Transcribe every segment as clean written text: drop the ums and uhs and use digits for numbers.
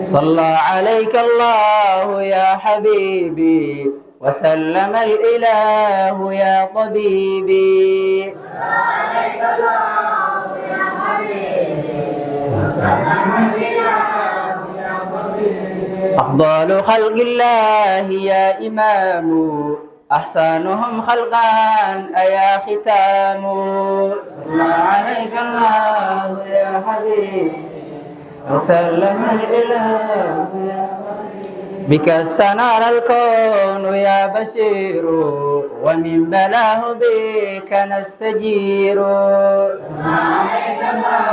صلى عليك الله يا حبيبي وسلم الإله يا طبيبي. عليك الله يا حبيبي وسلم الإله يا طبيبي. أفضل خلق الله يا إمام أحسنهم خلقا أيا ختام. صلى عليك الله يا حبيبي وسلم الإله يا طبيبي. بك استنار الكون يا بشير ومن بلاه بك نستجير. صلى عليك الله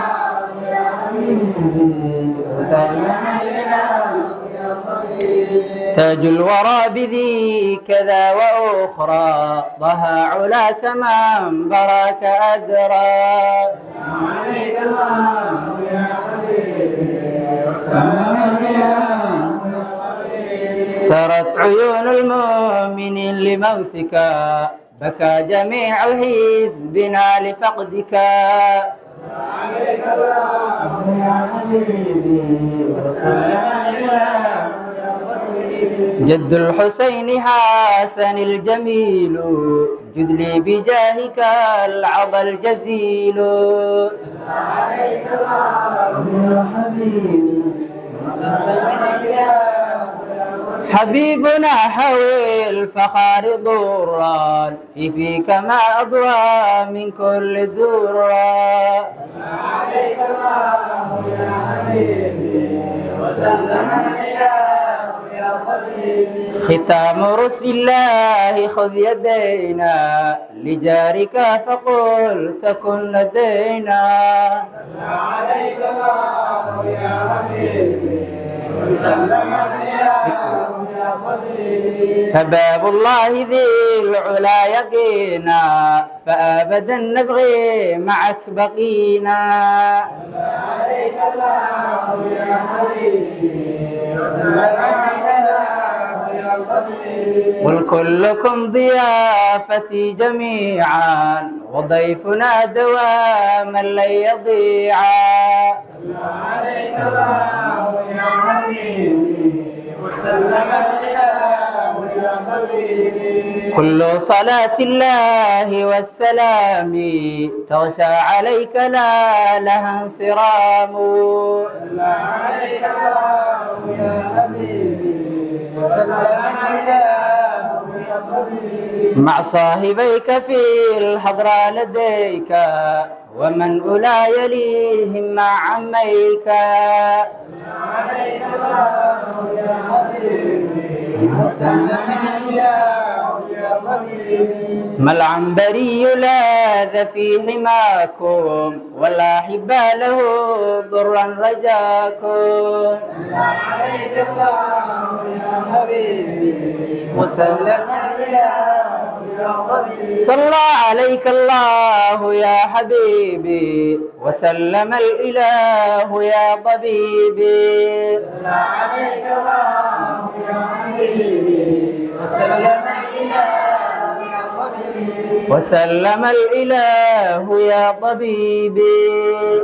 يا حبيبي وسلم الإله يا طبيبي. تاج الورى بذي كذا وأخرى ضها علاك من براك أدرى. عليك الله يا حبيبي وسلم الإله يا طبيبي. ثرت عيون المؤمنين لموتك بكى جميع حزبنا لفقدك. عليك الله يا حبيبي وسلم الإله يا طبيبي. جد الحسين حسن الجميل جد لي بجاهك العظى الجزيل. عليك الله يا حبيبي وسلم الإله. حبيبنا حوي الفخار ضرا فيك ما أضوى من كل درا. عليك الله يا حبيبي وسلم الإله يا طبيبي. ختام رسل الله خذ يدينا لجارك فقل تكن لدينا. عليك الله يا حبيبي وسلم الإله يا طبيبي. فباب الله ذي العلا يقينا فأبدا نبغي معك بقينا. عليك الله يا حبيبي وسلم الإله يا طبيبي. قل كلكم ضيافتي جميعا وضيفنا دواما لن يضيعا. عليك الله يا حبيبي وسلم الإله يا طبيبي. كل صلاة الله والسلام تغشى عليك لا لها انصرام. عليك الله يا حبيبي وسلم الإله يا طبيبي. مع صاحبيك في الحضرة لديك ومن أولى يليهم مع عميك. عليك الله يا حبيبي وسلم الإله يا طبيبي. ما العنبري لاذ في حماكم والأحباء له ضرا رجاكم. عليك الله يا حبيبي وسلم الإله يا طبيبي. صلى عليك الله يا حبيبي وسلم الإله يا طبيبي. عليك الله يا حبيبي وسلم الإله يا طبيبي. وسلم الإله يا طبيبي.